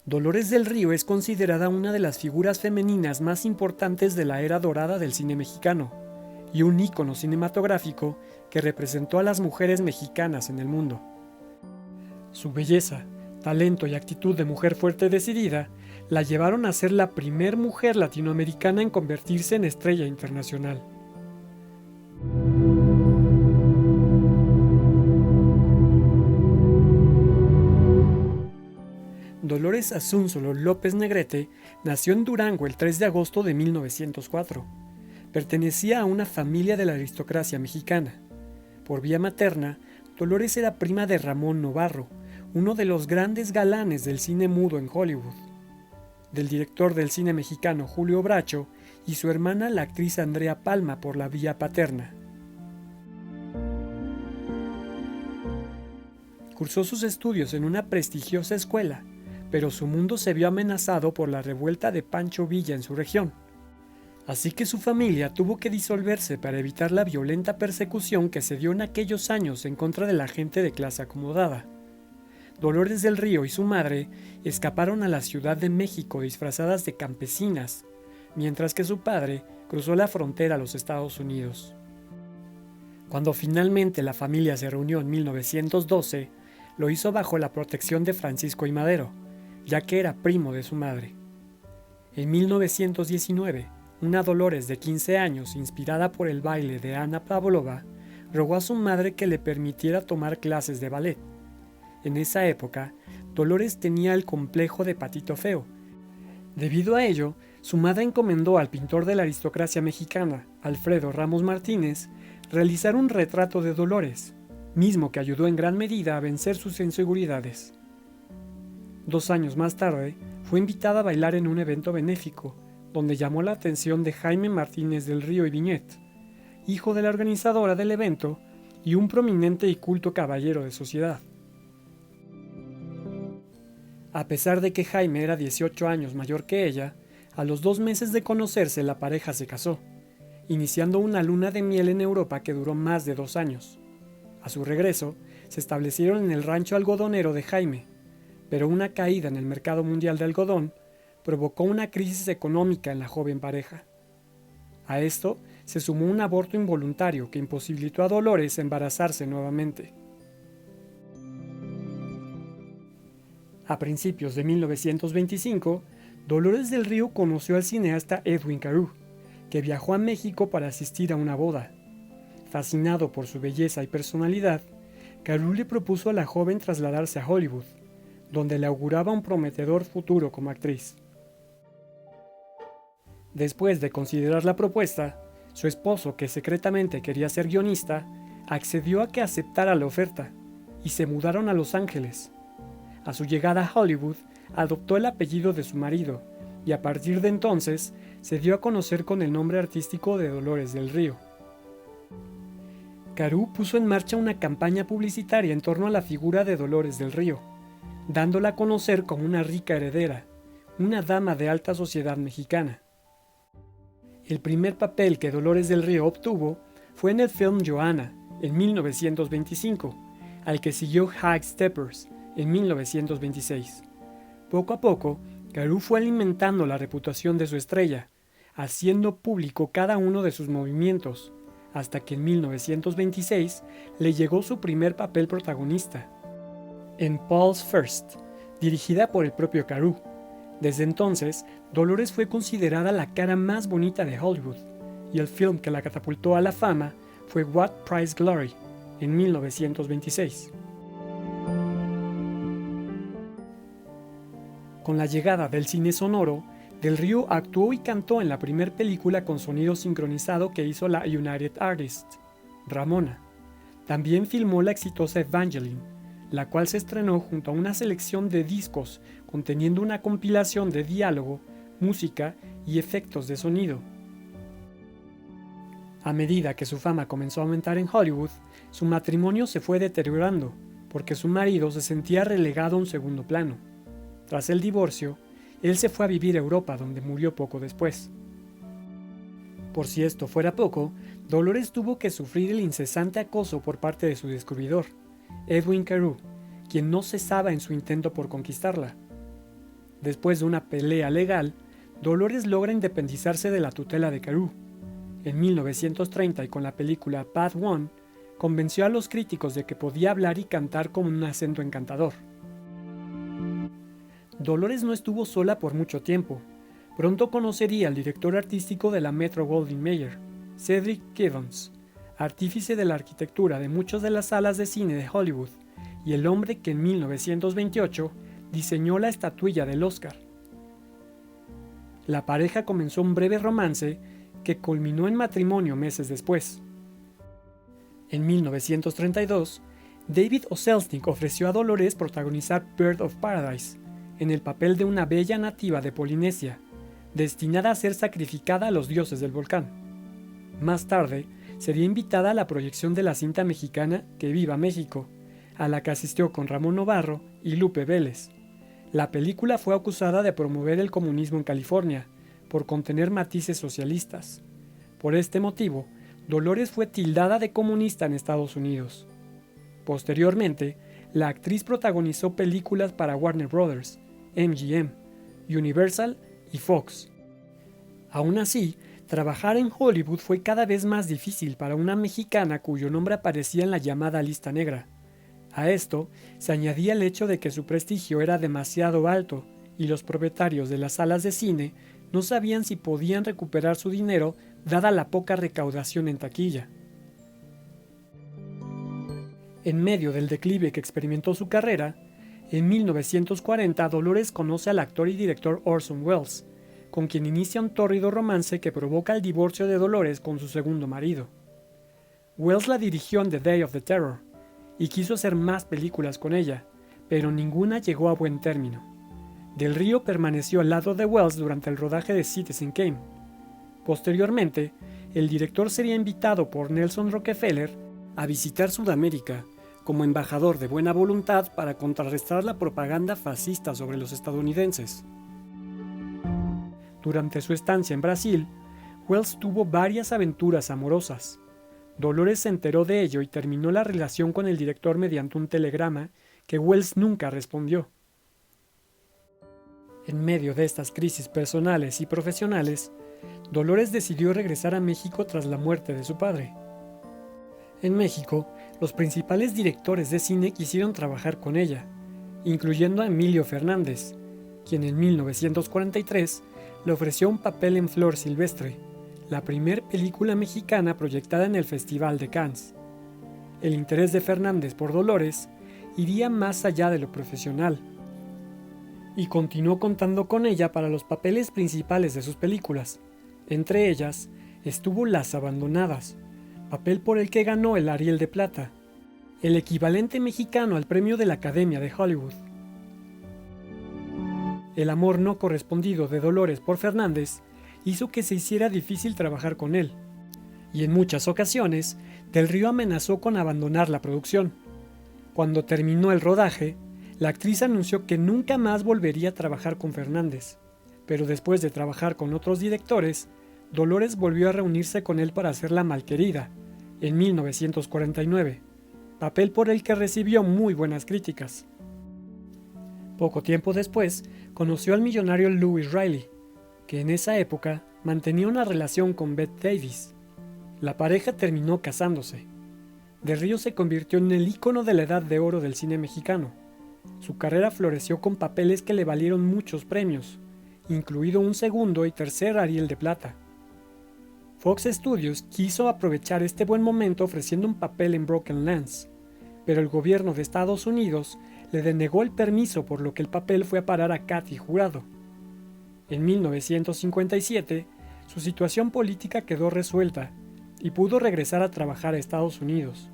Dolores del Río es considerada una de las figuras femeninas más importantes de la era dorada del cine mexicano y un ícono cinematográfico que representó a las mujeres mexicanas en el mundo. Su belleza, talento y actitud de mujer fuerte y decidida la llevaron a ser la primer mujer latinoamericana en convertirse en estrella internacional. Dolores Asúnzolo López Negrete nació en Durango el 3 de agosto de 1904. Pertenecía a una familia de la aristocracia mexicana. Por vía materna, Dolores era prima de Ramón Novarro, uno de los grandes galanes del cine mudo en Hollywood, del director del cine mexicano Julio Bracho y su hermana la actriz Andrea Palma por la vía paterna. Cursó sus estudios en una prestigiosa escuela, pero su mundo se vio amenazado por la revuelta de Pancho Villa en su región. Así que su familia tuvo que disolverse para evitar la violenta persecución que se dio en aquellos años en contra de la gente de clase acomodada. Dolores del Río y su madre escaparon a la Ciudad de México disfrazadas de campesinas, mientras que su padre cruzó la frontera a los Estados Unidos. Cuando finalmente la familia se reunió en 1912, lo hizo bajo la protección de Francisco I. Madero, ya que era primo de su madre. En 1919, una Dolores de 15 años, inspirada por el baile de Ana Pavlova, rogó a su madre que le permitiera tomar clases de ballet. En esa época, Dolores tenía el complejo de patito feo. Debido a ello, su madre encomendó al pintor de la aristocracia mexicana, Alfredo Ramos Martínez, realizar un retrato de Dolores, mismo que ayudó en gran medida a vencer sus inseguridades. 2 años más tarde, fue invitada a bailar en un evento benéfico, donde llamó la atención de Jaime Martínez del Río y Viñet, hijo de la organizadora del evento y un prominente y culto caballero de sociedad. A pesar de que Jaime era 18 años mayor que ella, a los 2 meses de conocerse la pareja se casó, iniciando una luna de miel en Europa que duró más de 2 años. A su regreso, se establecieron en el rancho algodonero de Jaime, pero una caída en el mercado mundial de algodón provocó una crisis económica en la joven pareja. A esto se sumó un aborto involuntario que imposibilitó a Dolores embarazarse nuevamente. A principios de 1925, Dolores del Río conoció al cineasta Edwin Carew, que viajó a México para asistir a una boda. Fascinado por su belleza y personalidad, Carew le propuso a la joven trasladarse a Hollywood, donde le auguraba un prometedor futuro como actriz. Después de considerar la propuesta, su esposo, que secretamente quería ser guionista, accedió a que aceptara la oferta, y se mudaron a Los Ángeles. A su llegada a Hollywood, adoptó el apellido de su marido, y a partir de entonces se dio a conocer con el nombre artístico de Dolores del Río. Carew puso en marcha una campaña publicitaria en torno a la figura de Dolores del Río, dándola a conocer como una rica heredera, una dama de alta sociedad mexicana. El primer papel que Dolores del Río obtuvo fue en el film Joanna, en 1925, al que siguió High Steppers, en 1926. Poco a poco, Carew fue alimentando la reputación de su estrella, haciendo público cada uno de sus movimientos, hasta que en 1926 le llegó su primer papel protagonista, en Paul's First, dirigida por el propio Carew. Desde entonces, Dolores fue considerada la cara más bonita de Hollywood, y el film que la catapultó a la fama fue What Price Glory, en 1926. Con la llegada del cine sonoro, Del Río actuó y cantó en la primera película con sonido sincronizado que hizo la United Artists, Ramona. También filmó la exitosa Evangeline, la cual se estrenó junto a una selección de discos conteniendo una compilación de diálogo, música y efectos de sonido. A medida que su fama comenzó a aumentar en Hollywood, su matrimonio se fue deteriorando, porque su marido se sentía relegado a un segundo plano. Tras el divorcio, él se fue a vivir a Europa, donde murió poco después. Por si esto fuera poco, Dolores tuvo que sufrir el incesante acoso por parte de su descubridor, Edwin Carew, quien no cesaba en su intento por conquistarla. Después de una pelea legal, Dolores logra independizarse de la tutela de Carew. En 1930, y con la película Path One, convenció a los críticos de que podía hablar y cantar con un acento encantador. Dolores no estuvo sola por mucho tiempo. Pronto conocería al director artístico de la Metro-Goldwyn-Mayer, Cedric Gibbons, artífice de la arquitectura de muchas de las salas de cine de Hollywood, y el hombre que en 1928 diseñó la estatuilla del Oscar. La pareja comenzó un breve romance que culminó en matrimonio meses después. En 1932, David O. Selznick ofreció a Dolores protagonizar Bird of Paradise, en el papel de una bella nativa de Polinesia, destinada a ser sacrificada a los dioses del volcán. Más tarde, sería invitada a la proyección de la cinta mexicana Que Viva México, a la que asistió con Ramón Novarro y Lupe Vélez. La película fue acusada de promover el comunismo en California, por contener matices socialistas. Por este motivo, Dolores fue tildada de comunista en Estados Unidos. Posteriormente, la actriz protagonizó películas para Warner Bros., MGM, Universal y Fox. Aún así, trabajar en Hollywood fue cada vez más difícil para una mexicana cuyo nombre aparecía en la llamada lista negra. A esto se añadía el hecho de que su prestigio era demasiado alto y los propietarios de las salas de cine no sabían si podían recuperar su dinero dada la poca recaudación en taquilla. En medio del declive que experimentó su carrera, en 1940 Dolores conoce al actor y director Orson Welles, con quien inicia un tórrido romance que provoca el divorcio de Dolores con su segundo marido. Welles la dirigió en The Day of the Terror, y quiso hacer más películas con ella, pero ninguna llegó a buen término. Del Río permaneció al lado de Welles durante el rodaje de Citizen Kane. Posteriormente, el director sería invitado por Nelson Rockefeller a visitar Sudamérica como embajador de buena voluntad para contrarrestar la propaganda fascista sobre los estadounidenses. Durante su estancia en Brasil, Welles tuvo varias aventuras amorosas. Dolores se enteró de ello y terminó la relación con el director mediante un telegrama que Welles nunca respondió. En medio de estas crisis personales y profesionales, Dolores decidió regresar a México tras la muerte de su padre. En México, los principales directores de cine quisieron trabajar con ella, incluyendo a Emilio Fernández, quien en 1943 le ofreció un papel en Flor Silvestre, la primer película mexicana proyectada en el Festival de Cannes. El interés de Fernández por Dolores iría más allá de lo profesional, y continuó contando con ella para los papeles principales de sus películas. Entre ellas estuvo Las Abandonadas, papel por el que ganó el Ariel de Plata, el equivalente mexicano al premio de la Academia de Hollywood. El amor no correspondido de Dolores por Fernández hizo que se hiciera difícil trabajar con él, y en muchas ocasiones Del Río amenazó con abandonar la producción. Cuando terminó el rodaje, la actriz anunció que nunca más volvería a trabajar con Fernández, pero después de trabajar con otros directores, Dolores volvió a reunirse con él para hacer La Malquerida, en 1949, papel por el que recibió muy buenas críticas. Poco tiempo después, conoció al millonario Louis Riley, que en esa época mantenía una relación con Bette Davis. La pareja terminó casándose. Del Río se convirtió en el ícono de la edad de oro del cine mexicano. Su carrera floreció con papeles que le valieron muchos premios, incluido un segundo y tercer Ariel de Plata. Fox Studios quiso aprovechar este buen momento ofreciendo un papel en Broken Lance, pero el gobierno de Estados Unidos le denegó el permiso, por lo que el papel fue a parar a Kathy Jurado. En 1957, su situación política quedó resuelta y pudo regresar a trabajar a Estados Unidos.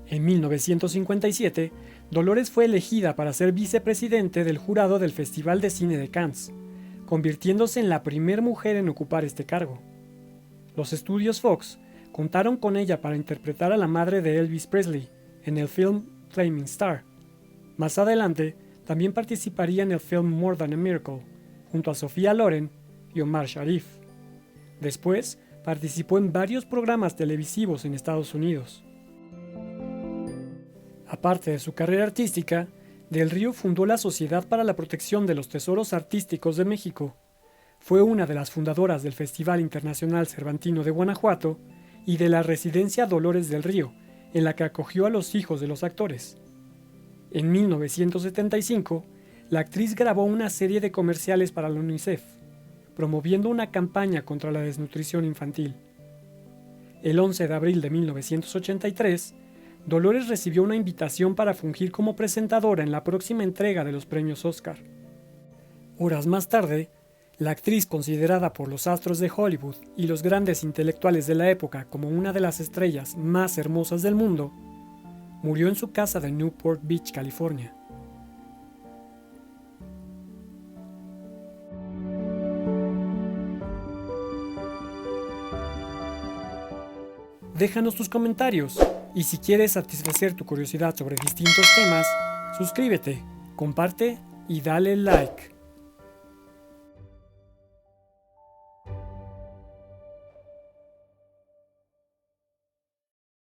En 1957, Dolores fue elegida para ser vicepresidente del jurado del Festival de Cine de Cannes, convirtiéndose en la primera mujer en ocupar este cargo. Los estudios Fox contaron con ella para interpretar a la madre de Elvis Presley en el film Flaming Star. Más adelante, también participaría en el film More Than a Miracle, junto a Sofía Loren y Omar Sharif. Después, participó en varios programas televisivos en Estados Unidos. Aparte de su carrera artística, Del Río fundó la Sociedad para la Protección de los Tesoros Artísticos de México. Fue una de las fundadoras del Festival Internacional Cervantino de Guanajuato y de la Residencia Dolores del Río, en la que acogió a los hijos de los actores. En 1975, la actriz grabó una serie de comerciales para la UNICEF, promoviendo una campaña contra la desnutrición infantil. El 11 de abril de 1983, Dolores recibió una invitación para fungir como presentadora en la próxima entrega de los premios Oscar. Horas más tarde, la actriz, considerada por los astros de Hollywood y los grandes intelectuales de la época como una de las estrellas más hermosas del mundo, murió en su casa de Newport Beach, California. Déjanos tus comentarios y si quieres satisfacer tu curiosidad sobre distintos temas, suscríbete, comparte y dale like.